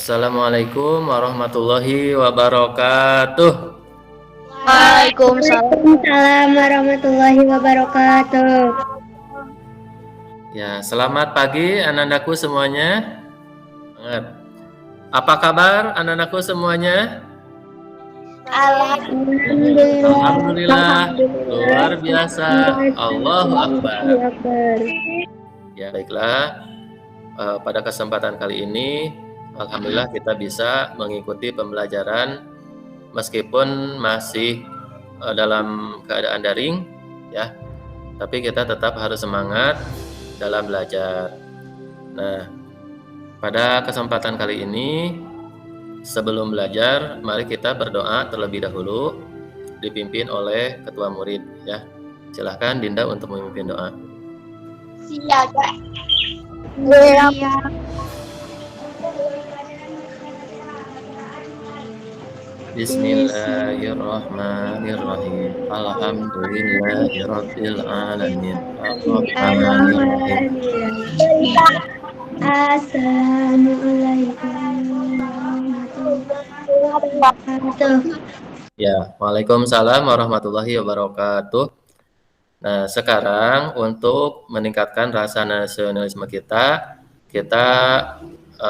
Assalamualaikum warahmatullahi wabarakatuh. Waalaikumsalam warahmatullahi wabarakatuh. Ya, selamat pagi anak-anakku semuanya. Apa kabar anak-anakku semuanya? Alhamdulillah, luar biasa. Allahu Akbar. Ya, baiklah. Pada kesempatan kali ini, alhamdulillah kita bisa mengikuti pembelajaran meskipun masih dalam keadaan daring, ya. Tapi kita tetap harus semangat dalam belajar. Nah, pada kesempatan kali ini, sebelum belajar, mari kita berdoa terlebih dahulu, dipimpin oleh ketua murid, ya. Silahkan Dinda untuk memimpin doa. Siap. Bismillahirrahmanirrahim. Alhamdulillahirabbil alamin. Arrahmanirrahim. Assalamualaikum warahmatullahi wabarakatuh. Ya, Waalaikumsalam warahmatullahi wabarakatuh. Nah, sekarang untuk meningkatkan rasa nasionalisme kita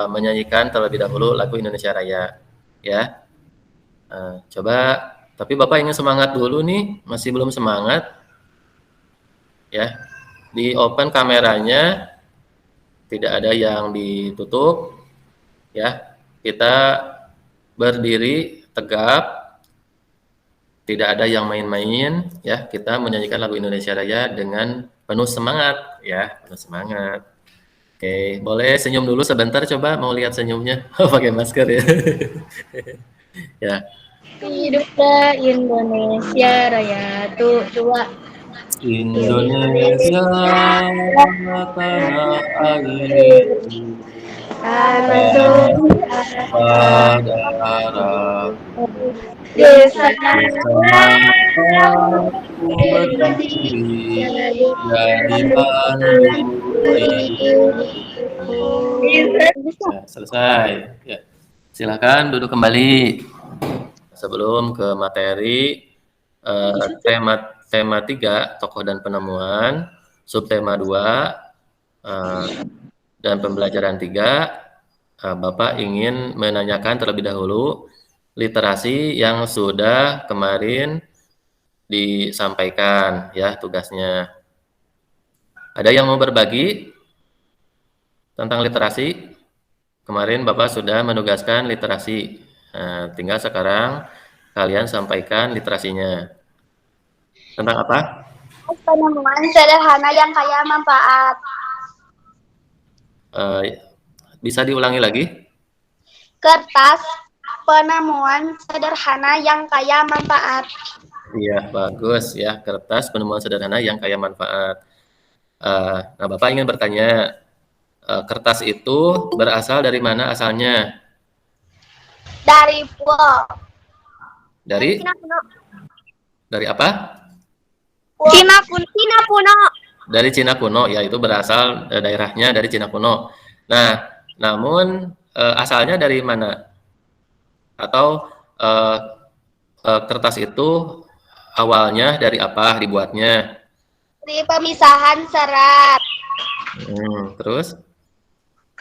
menyanyikan terlebih dahulu lagu Indonesia Raya, ya. Coba, tapi Bapak ingin semangat dulu nih, masih belum semangat, ya. Di open kameranya, tidak ada yang ditutup, ya. Kita berdiri tegap, tidak ada yang main-main, ya. Kita menyanyikan lagu Indonesia Raya dengan penuh semangat, ya, penuh semangat. Oke, boleh senyum dulu sebentar, coba mau lihat senyumnya. Pakai masker ya. Ya. Hiduplah Indonesia Raya tua. Indonesia tanah airku, saudaraku, bersamaku berdiri jadi pandu hidupku. Ya, selesai. Ya. Silakan duduk kembali. Sebelum ke materi, tema 3, tokoh dan penemuan, subtema 2, dan pembelajaran 3, Bapak ingin menanyakan terlebih dahulu literasi yang sudah kemarin disampaikan, ya, tugasnya. Ada yang mau berbagi tentang literasi? Kemarin Bapak sudah menugaskan literasi. Nah, tinggal sekarang kalian sampaikan literasinya. Tentang apa? Penemuan sederhana yang kaya manfaat. Bisa diulangi lagi? Kertas penemuan sederhana yang kaya manfaat. Iya, bagus ya. Kertas penemuan sederhana yang kaya manfaat. Nah, Bapak ingin bertanya, kertas itu berasal dari mana asalnya? Dari pulau. Dari apa? Cina kuno. Dari Cina kuno, ya, itu berasal daerahnya dari Cina kuno. Nah, namun asalnya dari mana? Atau kertas itu awalnya dari apa dibuatnya? Dari pemisahan serat. Terus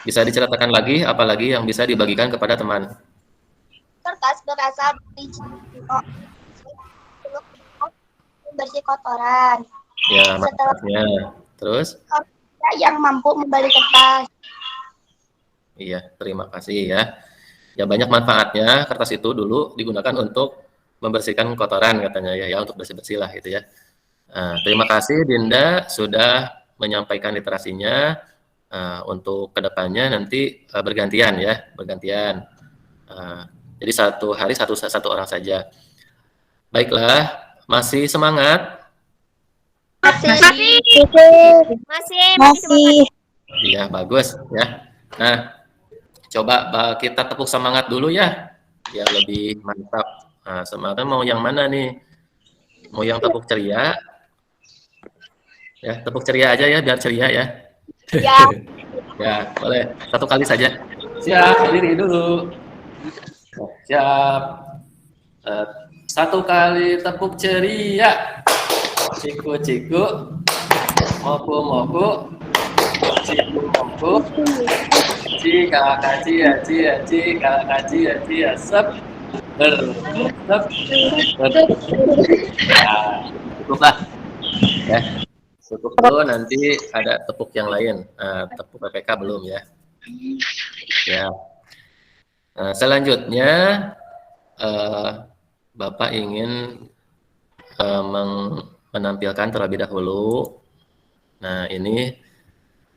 bisa diceritakan lagi, apalagi yang bisa dibagikan kepada teman? Kertas berasal dari Cina kuno. Bersih kotoran. Ya, manfaatnya. Terus? Yang mampu membeli kertas. Iya, terima kasih ya. Ya, banyak manfaatnya. Kertas itu dulu digunakan untuk membersihkan kotoran katanya ya, untuk bersih-bersih lah gitu ya. Terima kasih Dinda sudah menyampaikan literasinya. Untuk kedepannya nanti bergantian ya, bergantian. Jadi satu hari satu orang saja. Baiklah, masih semangat? Masih. Iya, bagus ya. Nah, coba kita tepuk semangat dulu ya, biar lebih mantap. Nah, semangatnya mau yang mana nih? Mau yang tepuk ceria? Ya, tepuk ceria aja ya, biar ceria ya. Ya. Ya, boleh. Satu kali saja. Siap, berdiri dulu. Siap. Satu kali tepuk ceria. Ciku-ciku. Moku-moku. Ciku-moku. Ci, kakak kaci, aci, aci, kakak kaci, aci, asap. Bersep. Nah, cukuplah. Ya. Cukup dulu, nanti ada tepuk yang lain. Tepuk PPK belum ya. Ya. Selanjutnya Bapak ingin menampilkan terlebih dahulu. Nah, ini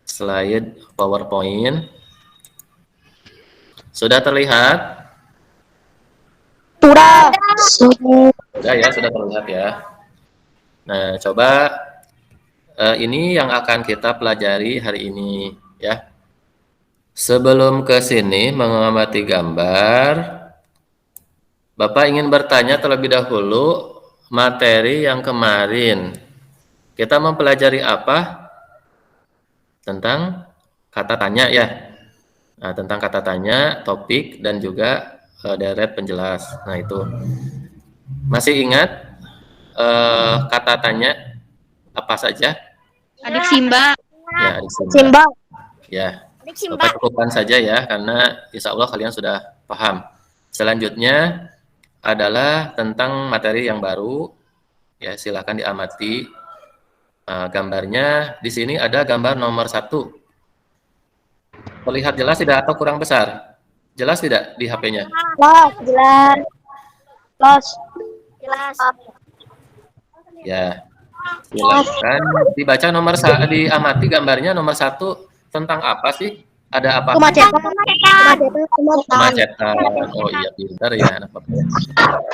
slide PowerPoint. Sudah terlihat? Sudah ya, sudah terlihat ya. Nah, coba ini yang akan kita pelajari hari ini ya. Sebelum ke sini mengamati gambar, Bapak ingin bertanya terlebih dahulu materi yang kemarin. Kita mempelajari apa? Tentang kata tanya ya. Nah, tentang kata tanya, topik, dan juga deret penjelas. Nah, itu. Masih ingat kata tanya apa saja? Adik Simba. Ya, adik Simba. Ya, Bapak cukupkan saja ya, karena insya Allah kalian sudah paham. Selanjutnya adalah tentang materi yang baru. Ya, silakan diamati. Gambarnya di sini ada gambar nomor 1. Terlihat jelas tidak atau kurang besar? Jelas tidak di HP-nya? Jelas. Ya, silakan dibaca diamati gambarnya nomor 1 tentang apa sih? Ada apa? Kemacetan. Oh iya, pintar ya anak Bapak.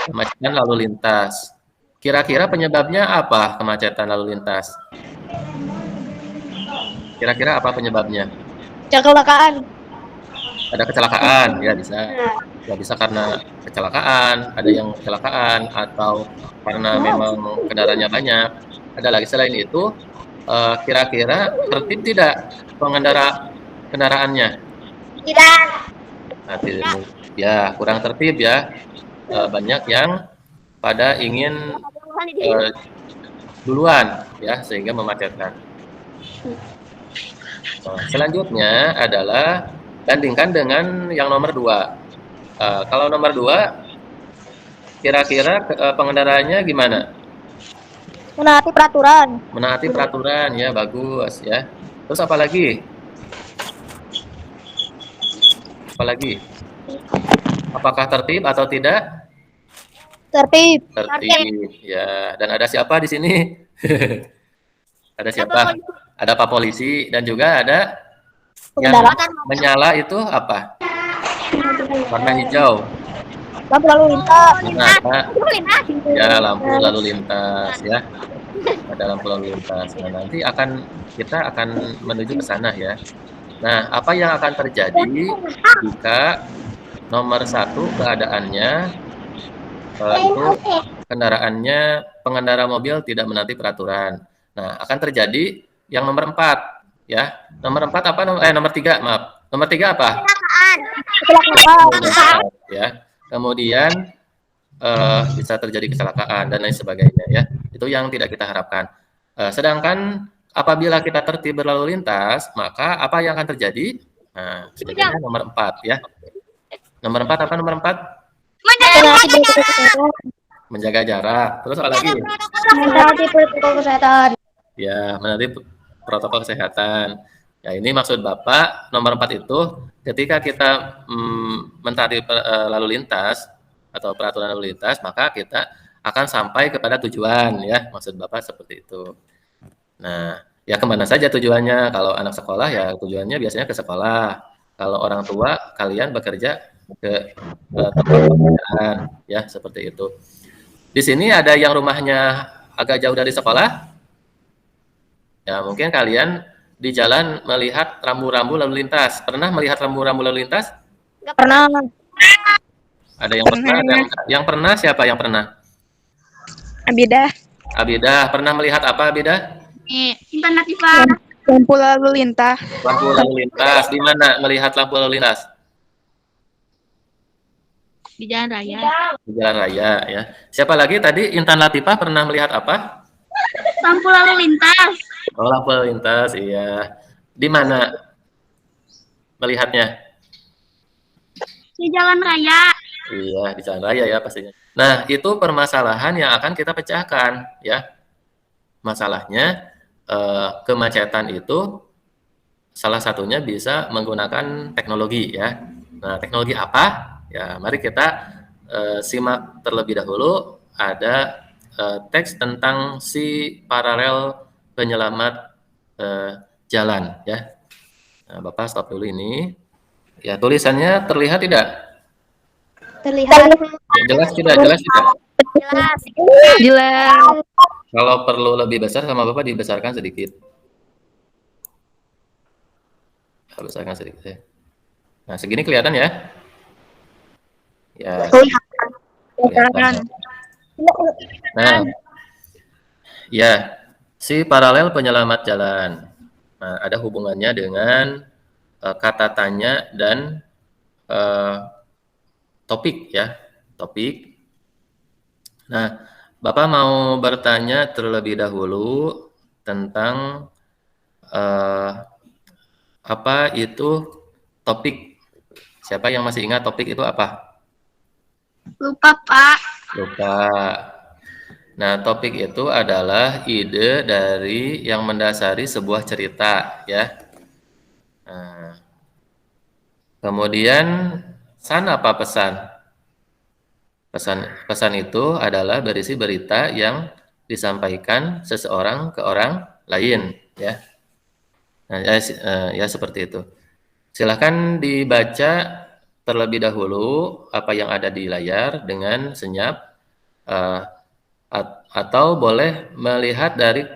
Kemacetan lalu lintas. Kira-kira penyebabnya apa kemacetan lalu lintas? Kira-kira apa penyebabnya? Kecelakaan. Ada kecelakaan, ya bisa. Ya bisa karena kecelakaan, ada yang kecelakaan, atau karena memang kendaraannya banyak. Ada lagi selain itu, kira-kira tertib tidak kendaraannya? Tidak. Nah, ya kurang tertib ya. Banyak yang pada ingin duluan ya, sehingga memacetkan. Selanjutnya adalah bandingkan dengan yang nomor 2. Kalau nomor 2, kira-kira pengendaraannya gimana? Menaati peraturan. Menaati peraturan, ya bagus ya. Terus apa lagi? Apa lagi? Apakah tertib atau tidak? Tertib. Tertib, ya. Dan ada siapa di sini? Ada siapa? Ada Pak Polisi dan juga ada yang menyala itu apa? Warna hijau. Lampu lalu lintas. Ya, lampu lalu lintas ya. Ada lampu lalu lintas. Nah, nanti kita akan menuju ke sana ya. Nah, apa yang akan terjadi jika nomor 1 keadaannya itu pengendara mobil tidak menaati peraturan. Nah, akan terjadi yang nomor 4 ya. Nomor 4 apa? Nomor 3, maaf. Nomor 3 apa? Kecelakaan. Ya. Kemudian bisa terjadi kecelakaan dan lain sebagainya ya. Itu yang tidak kita harapkan. Sedangkan apabila kita tertib berlalu lintas, maka apa yang akan terjadi? Nah, sebenarnya nomor 4 ya. Nomor 4 apa nomor 4? Menjaga jarak. Terus apa lagi? Menaati protokol kesehatan. Ya, menaati protokol kesehatan. Ya, ini maksud Bapak, nomor 4 itu ketika kita mentaati lalu lintas atau peraturan lalu lintas, maka kita akan sampai kepada tujuan ya. Maksud Bapak seperti itu. Nah, ya kemana saja tujuannya? Kalau anak sekolah ya tujuannya biasanya ke sekolah. Kalau orang tua, kalian bekerja ke tempat pekerjaan ya, seperti itu. Di sini ada yang rumahnya agak jauh dari sekolah? Ya, mungkin kalian di jalan melihat rambu-rambu lalu lintas. Pernah melihat rambu-rambu lalu lintas? Nggak pernah. Ada yang pernah? Yang pernah siapa yang pernah? Abidah. Abidah, pernah melihat apa Abidah? Intan Latifah. Lampu lalu lintas. Lampu lalu lintas. Di mana melihat lampu lalu lintas? Di jalan raya. Di jalan raya ya. Siapa lagi tadi? Intan Latifah pernah melihat apa? Lampu lalu lintas. Oh, lampu lalu lintas, iya. Di mana melihatnya? Di jalan raya. Iya, di jalan raya ya pastinya. Nah, itu permasalahan yang akan kita pecahkan ya. Masalahnya kemacetan itu salah satunya bisa menggunakan teknologi ya. Nah, teknologi apa? Ya, mari kita simak terlebih dahulu. Ada teks tentang si paralel penyelamat jalan ya. Nah, Bapak stop dulu ini. Ya, tulisannya terlihat tidak? Terlihat. Jelas tidak? Jelas tidak? Jelas. Jelas. Kalau perlu lebih besar sama Bapak dibesarkan sedikit. Besarkan sedikit ya. Nah, segini kelihatan ya? Ya, kelihatan. Nah, ya, si paralel penyelamat jalan. Nah, ada hubungannya dengan kata tanya dan topik ya, topik. Nah, Bapak mau bertanya terlebih dahulu tentang apa itu topik. Siapa yang masih ingat topik itu apa? Lupa, Pak. Lupa. Nah, topik itu adalah ide dari yang mendasari sebuah cerita, ya. Nah, kemudian apa pesan? Pesan itu adalah berisi berita yang disampaikan seseorang ke orang lain, ya. Nah, ya seperti itu. Silahkan dibaca terlebih dahulu apa yang ada di layar dengan senyap, atau boleh melihat dari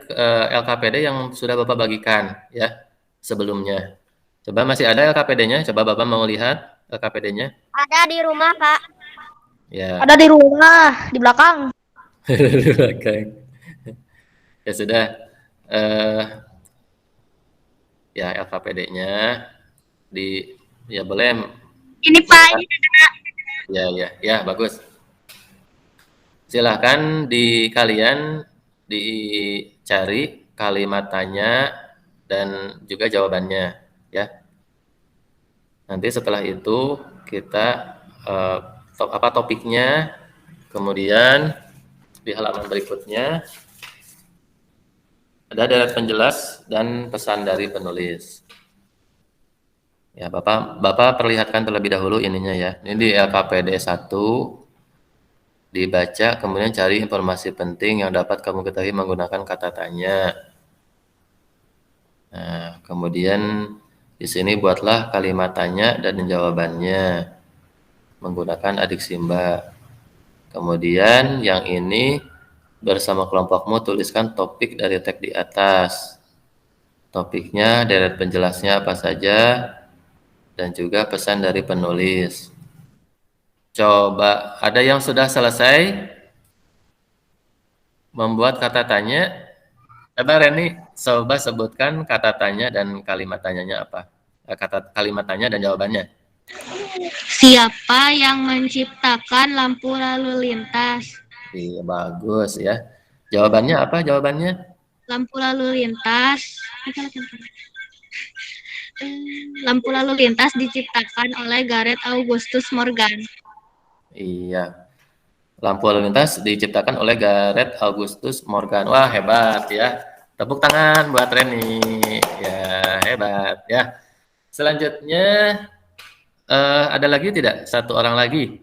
LKPD yang sudah Bapak bagikan ya sebelumnya. Coba masih ada LKPD-nya? Coba Bapak mau lihat LKPD-nya? Ada di rumah, Pak. Ya. Ada di rumah, di belakang. Oke. Ya sudah. Ya LKPD-nya ya boleh. Ini Pak, ini Ya bagus. Silahkan kalian dicari kalimat tanya dan juga jawabannya ya. Nanti setelah itu kita topiknya, kemudian di halaman berikutnya ada deret penjelas dan pesan dari penulis. Ya, Bapak perlihatkan terlebih dahulu ininya ya. Ini di LKPD 1 dibaca, kemudian cari informasi penting yang dapat kamu ketahui menggunakan kata tanya. Nah, kemudian di sini buatlah kalimat tanya dan jawabannya menggunakan adik Simba. Kemudian yang ini bersama kelompokmu tuliskan topik dari teks di atas. Topiknya, deret penjelasnya apa saja, dan juga pesan dari penulis. Coba, ada yang sudah selesai membuat kata tanya? Coba Reni, coba sebutkan kata tanya dan kalimat tanyanya apa? Kalimat tanya dan jawabannya. Siapa yang menciptakan lampu lalu lintas? Iya, bagus ya. Jawabannya apa jawabannya? Lampu lalu lintas. Lampu lalu lintas diciptakan oleh Gareth Augustus Morgan. Iya. Lampu lalu lintas diciptakan oleh Gareth Augustus Morgan. Wah, hebat ya. Tepuk tangan buat Reni. Ya, hebat ya. Selanjutnya ada lagi tidak? Satu orang lagi.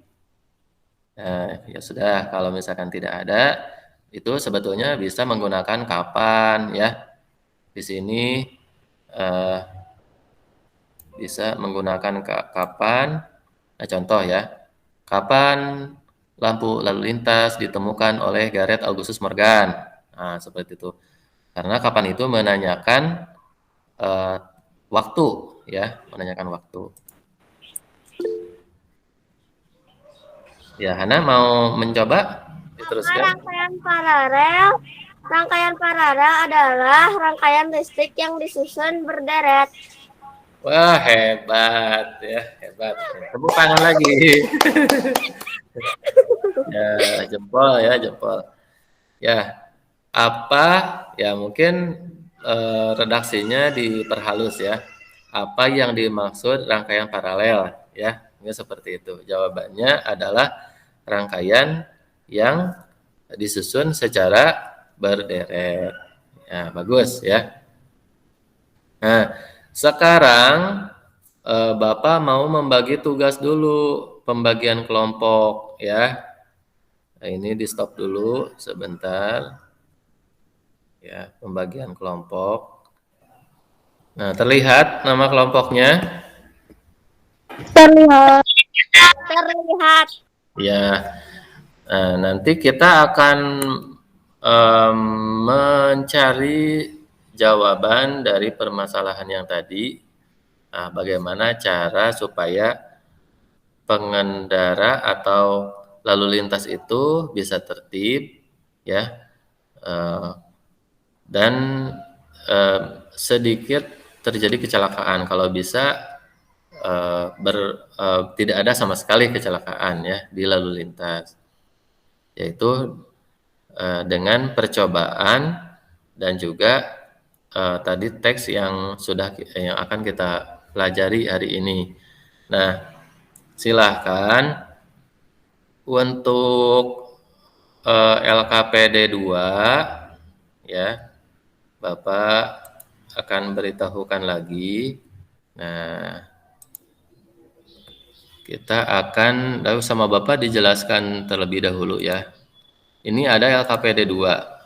Ya sudah, kalau misalkan tidak ada, itu sebetulnya bisa menggunakan kapan ya. Di sini bisa menggunakan kapan. Nah, contoh ya. Kapan lampu lalu lintas ditemukan oleh Gareth Augustus Morgan? Nah, seperti itu. Karena kapan itu menanyakan waktu ya, menanyakan waktu. Ya, Hana mau mencoba diteruskan. Rangkaian paralel adalah rangkaian listrik yang disusun berderet. Wah, hebat ya, hebat. Tepuk tangan lagi. Ya, jempol ya, jempol. Ya, apa ya mungkin redaksinya diperhalus ya. Apa yang dimaksud rangkaian paralel ya? Ini seperti itu. Jawabannya adalah rangkaian yang disusun secara berderet. Ya, bagus ya. Nah, sekarang Bapak mau membagi tugas dulu, pembagian kelompok ya. Nah, ini di stop dulu sebentar. Ya, pembagian kelompok. Nah, terlihat nama kelompoknya? Terlihat. Terlihat. Ya. Nah, nanti kita akan em, mencari jawaban dari permasalahan yang tadi. Nah, bagaimana cara supaya pengendara atau lalu lintas itu bisa tertib, ya, eh, dan sedikit terjadi kecelakaan. Kalau bisa tidak ada sama sekali kecelakaan ya di lalu lintas, yaitu dengan percobaan dan juga tadi teks yang akan kita pelajari hari ini. Nah, silahkan untuk LKPD 2 ya, Bapak akan beritahukan lagi. Nah, kita akan lalu sama Bapak dijelaskan terlebih dahulu ya. Ini ada LKPD 2.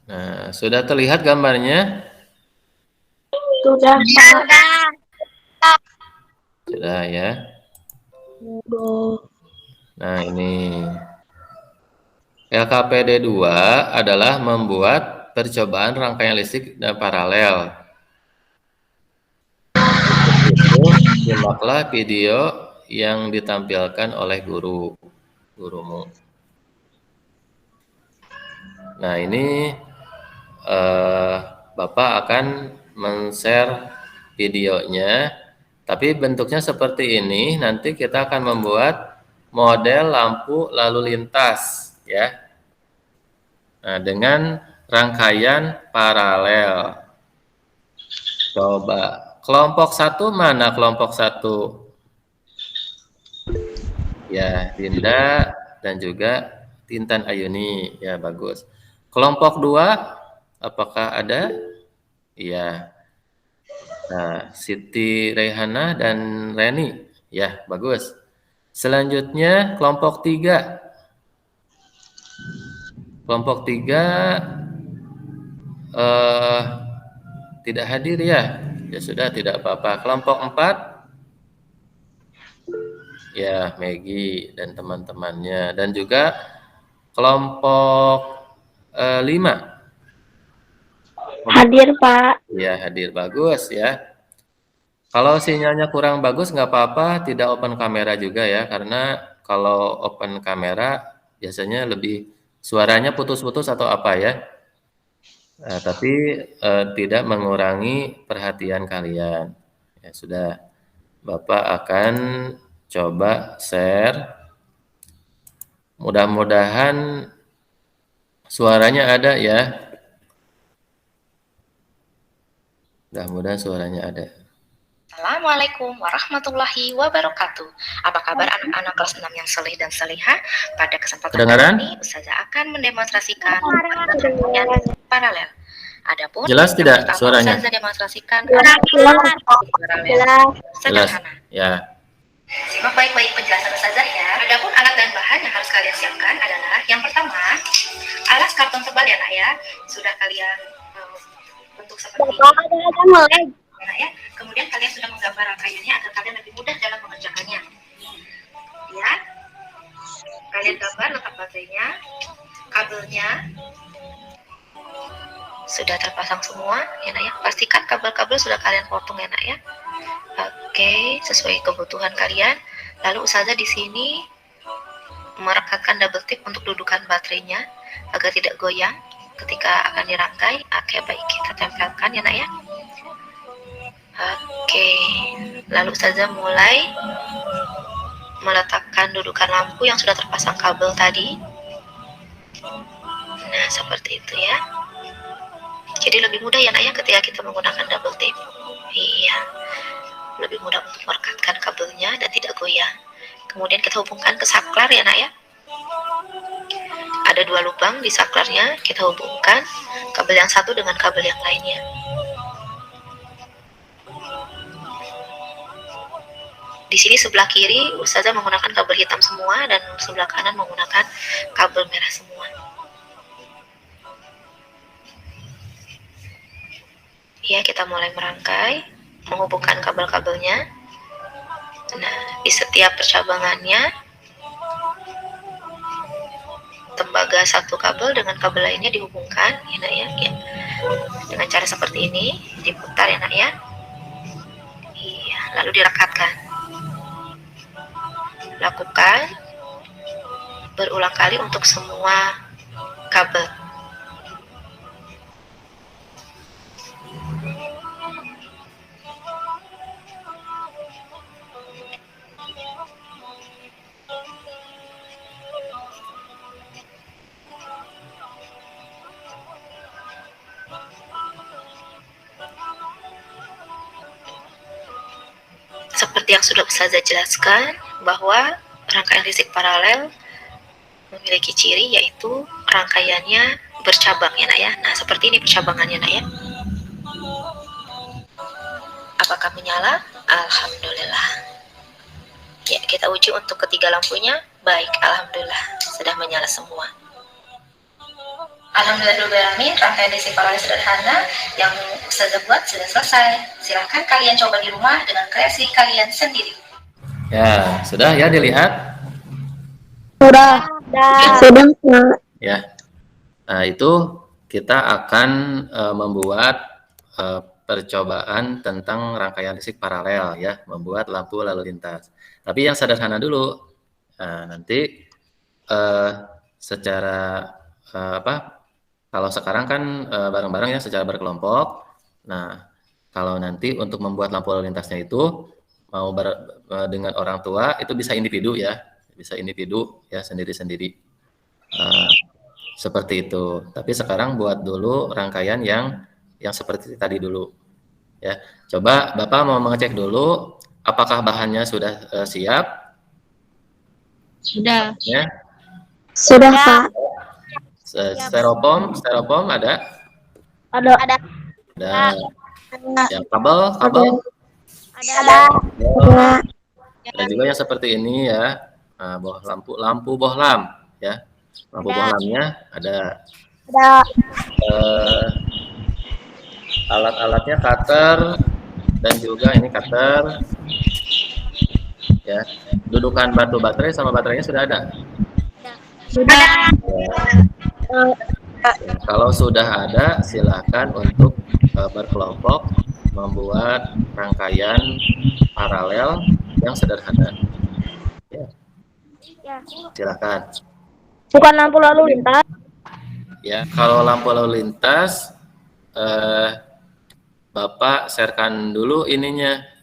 Nah, sudah terlihat gambarnya? Sudah, Pak. Sudah ya. Nah, ini LKPD 2 adalah membuat percobaan rangkaian listrik dan paralel. Untuk itu, simaklah video yang ditampilkan oleh gurumu. Nah, ini Bapak akan men-share videonya, tapi bentuknya seperti ini. Nanti kita akan membuat model lampu lalu lintas, ya. Nah, dengan rangkaian paralel. Coba kelompok 1 mana kelompok 1? Ya, Dinda dan juga Tintan Ayuni. Ya, bagus. Kelompok 2 apakah ada? Iya. Nah, Siti Reihana dan Reni. Ya, bagus. Selanjutnya kelompok 3. Kelompok 3 eh, tidak hadir ya. Ya sudah, tidak apa-apa. Kelompok 4 ya Maggie dan teman-temannya, dan juga kelompok 5 Hadir, Pak. ya hadir, bagus ya. Kalau sinyalnya kurang bagus nggak apa-apa, tidak open kamera juga ya, karena kalau open kamera biasanya lebih suaranya putus-putus atau apa ya. Nah, tapi tidak mengurangi perhatian kalian. Ya sudah, Bapak akan coba share. Mudah-mudahan suaranya ada ya. Mudah-mudahan suaranya ada. Assalamualaikum warahmatullahi wabarakatuh. Apa kabar anak-anak kelas 6 yang soleh dan solehah? Pada kesempatan Kedengaran? kali ini, Ustazah akan mendemonstrasikan rangkaian paralel. Adapun Jelas yang tidak pertama, suaranya? Ustazah demonstrasikan Jelas. paralel Jelas. sederhana. Ya. Simak baik-baik penjelasan Ustazah ya. Adapun alat dan bahan yang harus kalian siapkan adalah yang pertama, alas karton tebal ya nak ya. Sudah kalian bentuk seperti ini. Nah, ya. Kemudian kalian sudah menggambar rangkaiannya agar kalian lebih mudah dalam mengerjakannya. Ya, kalian gambar letak baterainya, kabelnya sudah terpasang semua, ya nak ya. Pastikan kabel-kabel sudah kalian potong ya nak ya. Oke, sesuai kebutuhan kalian. Lalu Ustazah di sini merekatkan double tip untuk dudukan baterainya agar tidak goyang ketika akan dirangkai. Oke, baik, kita tempelkan ya nak ya. Oke, lalu Ustazah mulai meletakkan dudukan lampu yang sudah terpasang kabel tadi. Nah, seperti itu ya. Jadi lebih mudah ya nak ya ketika kita menggunakan double tape. Iya, lebih mudah untuk merekatkan kabelnya dan tidak goyah. Kemudian kita hubungkan ke saklar ya nak ya. Ada 2 lubang di saklarnya, kita hubungkan kabel yang satu dengan kabel yang lainnya. Di sini sebelah kiri Ustazah menggunakan kabel hitam semua dan sebelah kanan menggunakan kabel merah semua. Ya, kita mulai merangkai, menghubungkan kabel-kabelnya. Nah, di setiap percabangannya, tembaga satu kabel dengan kabel lainnya dihubungkan, ya nak ya. Dengan cara seperti ini, diputar ya nak ya. Iya, lalu direkatkan. Lakukan berulang kali untuk semua kabel. Seperti yang sudah Ustazah jelaskan, bahwa rangkaian listrik paralel memiliki ciri yaitu rangkaiannya bercabang ya nak ya. Nah, seperti ini percabangannya nak ya. Apakah menyala? Alhamdulillah. Ya, kita uji untuk ketiga lampunya. Baik, alhamdulillah sudah menyala semua. Alhamdulillah, rangkaian listrik paralel sederhana yang Ustazah buat sudah selesai. Silahkan kalian coba di rumah dengan kreasi kalian sendiri. Ya, sudah ya dilihat? Sudah. Ya. Nah, itu kita akan membuat percobaan tentang rangkaian listrik paralel ya, membuat lampu lalu lintas. Tapi yang sederhana dulu. Nah, nanti secara kalau sekarang kan bareng-bareng ya secara berkelompok. Nah, kalau nanti untuk membuat lampu lalu lintasnya itu mau dengan orang tua itu bisa individu ya, ya sendiri-sendiri. Seperti itu. Tapi sekarang buat dulu rangkaian yang seperti tadi dulu. Ya, coba Bapak mau mengecek dulu apakah bahannya sudah siap? Sudah. Ya. Sudah, Pak. Styrofoam ada? Ada. Yang kabel? Ada. Ada juga yang seperti ini ya. Nah, lampu bohlam ya. Lampu bohlamnya ada. Alat-alatnya cutter dan juga ini cutter. Ya. Dudukan batu baterai sama baterainya sudah ada. Sudah. Kalau sudah ada, silakan untuk berkelompok membuat rangkaian paralel yang sederhana. Ya. Silakan. Bukan lampu lalu lintas. Ya, kalau lampu lalu lintas, Bapak sharekan dulu ininya.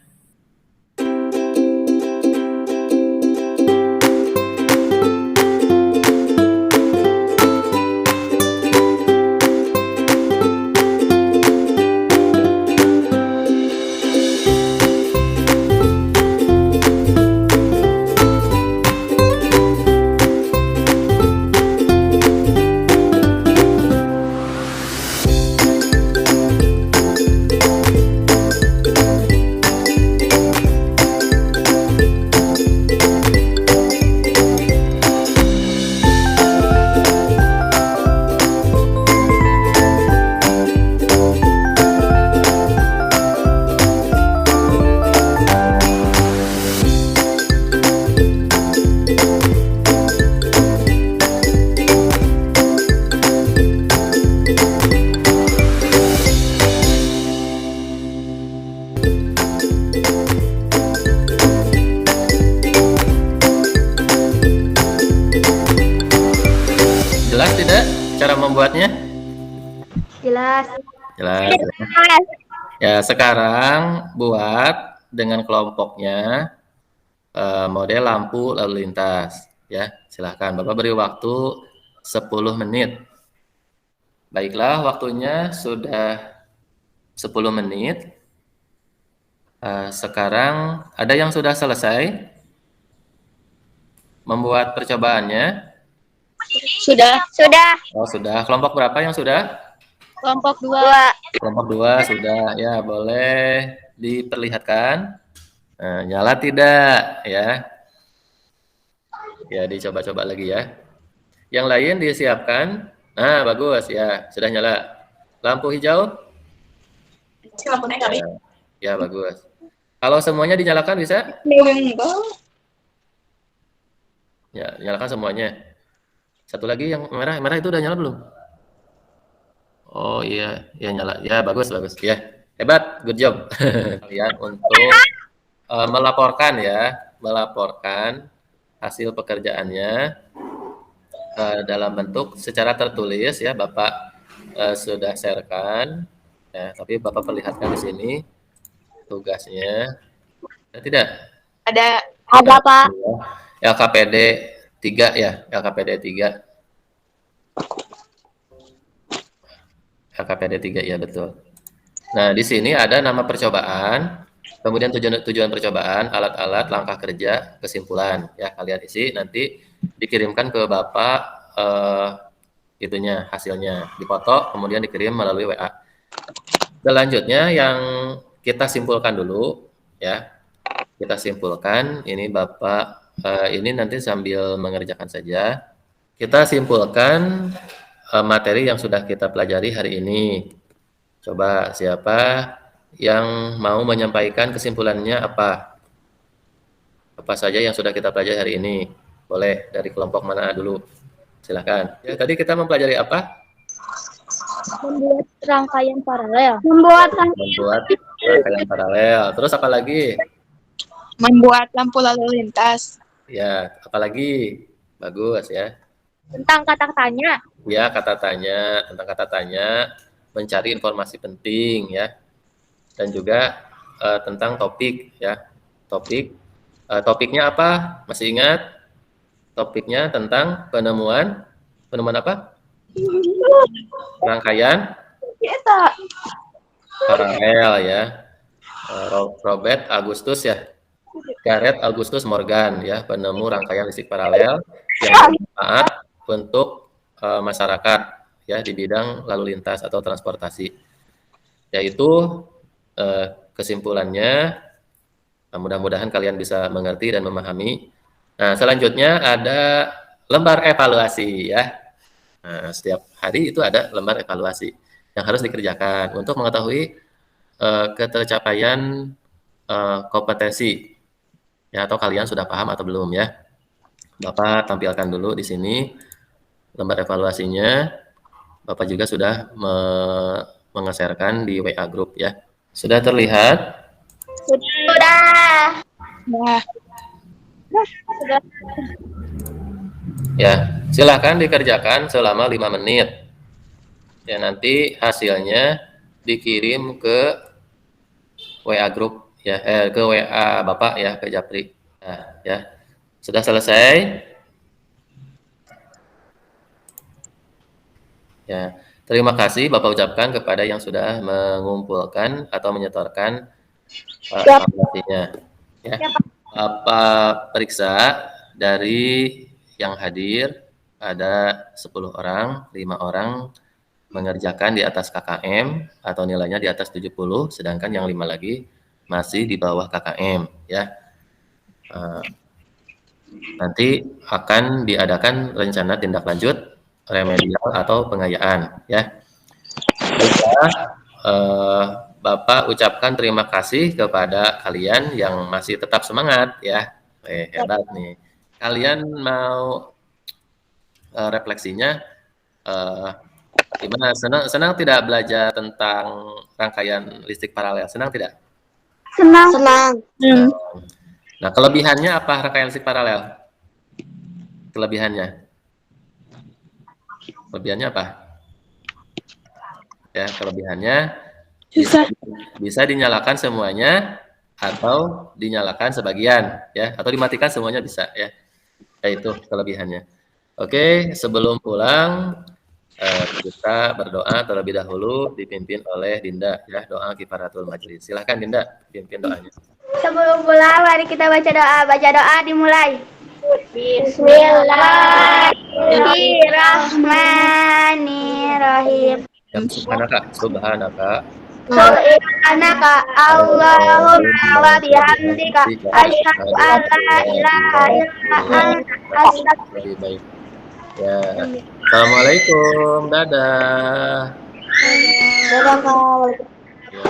Jelas tidak cara membuatnya? Jelas. Jelas. Ya, sekarang buat dengan kelompoknya model lampu lalu lintas. Ya, silahkan. Bapak beri waktu 10 menit. Baiklah, waktunya sudah 10 menit. Sekarang ada yang sudah selesai membuat percobaannya? Sudah. Oh, sudah. Kelompok berapa yang sudah? Kelompok 2. Kelompok 2 sudah. Ya, boleh diperlihatkan. Nah, nyala tidak ya? Ya, dicoba-coba lagi ya. Yang lain disiapkan. Nah, bagus ya, sudah nyala. Lampu hijau? Ya, bagus. Kalau semuanya dinyalakan bisa? Ya, nyalakan semuanya. Satu lagi yang merah, merah itu udah nyala belum? Oh iya, ya nyala. Ya, bagus, bagus. Ya, hebat, good job. Kalian untuk melaporkan ya, melaporkan hasil pekerjaannya dalam bentuk secara tertulis ya, Bapak sudah sharekan. Ya, tapi Bapak perlihatkan di sini tugasnya. Ada tidak? Ada Pak. LKPD 3 ya, LKPD 3. LKPD 3 ya, betul. Nah, di sini ada nama percobaan, kemudian tujuan percobaan, alat-alat, langkah kerja, kesimpulan ya, kalian isi nanti dikirimkan ke Bapak itunya, hasilnya difoto kemudian dikirim melalui WA. Selanjutnya yang kita simpulkan dulu ya. Kita simpulkan, ini Bapak ini nanti sambil mengerjakan saja. Kita simpulkan materi yang sudah kita pelajari hari ini. Coba siapa yang mau menyampaikan kesimpulannya apa? Apa saja yang sudah kita pelajari hari ini? Boleh dari kelompok mana dulu? Silakan. Ya, tadi kita mempelajari apa? membuat rangkaian paralel. Membuat Rangkaian paralel. Terus apa lagi? Membuat lampu lalu lintas. Ya, apalagi? Bagus ya. Tentang kata tanya. Ya, kata tanya, tentang kata tanya, mencari informasi penting ya. Dan juga tentang topik ya. Topiknya apa? Masih ingat? Topiknya tentang penemuan apa? Rangkaian paralel ya. Robert Augustus ya. Gareth Augustus Morgan ya, penemu rangkaian listrik paralel yang bermanfaat untuk masyarakat ya di bidang lalu lintas atau transportasi. Yaitu kesimpulannya, mudah-mudahan kalian bisa mengerti dan memahami. Nah, selanjutnya ada lembar evaluasi ya. Nah, setiap hari itu ada lembar evaluasi yang harus dikerjakan untuk mengetahui ketercapaian kompetensi ya, atau kalian sudah paham atau belum ya. Bapak tampilkan dulu di sini lembar evaluasinya. Bapak juga sudah mengeserkan di WA group ya. Sudah terlihat? Sudah. Ya, silahkan dikerjakan selama 5 menit. Ya, nanti hasilnya dikirim ke WA group ya, ke WA Bapak ya, ke Japri. Nah, ya. Sudah selesai? Ya, terima kasih Bapak ucapkan kepada yang sudah mengumpulkan atau menyetorkan evaluasinya. Ya. Bapak periksa dari yang hadir ada 10 orang, 5 orang mengerjakan di atas KKM atau nilainya di atas 70, sedangkan yang 5 lagi masih di bawah KKM ya. Nanti akan diadakan rencana tindak lanjut remedial atau pengayaan ya. Bapak ucapkan terima kasih kepada kalian yang masih tetap semangat ya. Hebat nih. Kalian mau refleksinya gimana? Senang tidak belajar tentang rangkaian listrik paralel? Senang tidak? Senang. Nah, kelebihannya apa rangkaian listrik paralel? Kelebihannya apa? Ya, kelebihannya Bisa dinyalakan semuanya atau dinyalakan sebagian ya, atau dimatikan semuanya bisa ya. Itu kelebihannya. Oke, sebelum pulang kita berdoa terlebih dahulu dipimpin oleh Dinda ya, doa kifaratul majlis. Silahkan Dinda pimpin doanya. Sebelum pulang, mari kita baca doa. Baca doa dimulai. Bismillahirrahmanirrahim. Subhanaka Subhanaka Allahumma wa bihamdika asyhadu an la ilaha illa anta astaghfiruka. Baik. Ya. Assalamualaikum. Dadah. Dadah, Kak. Ya.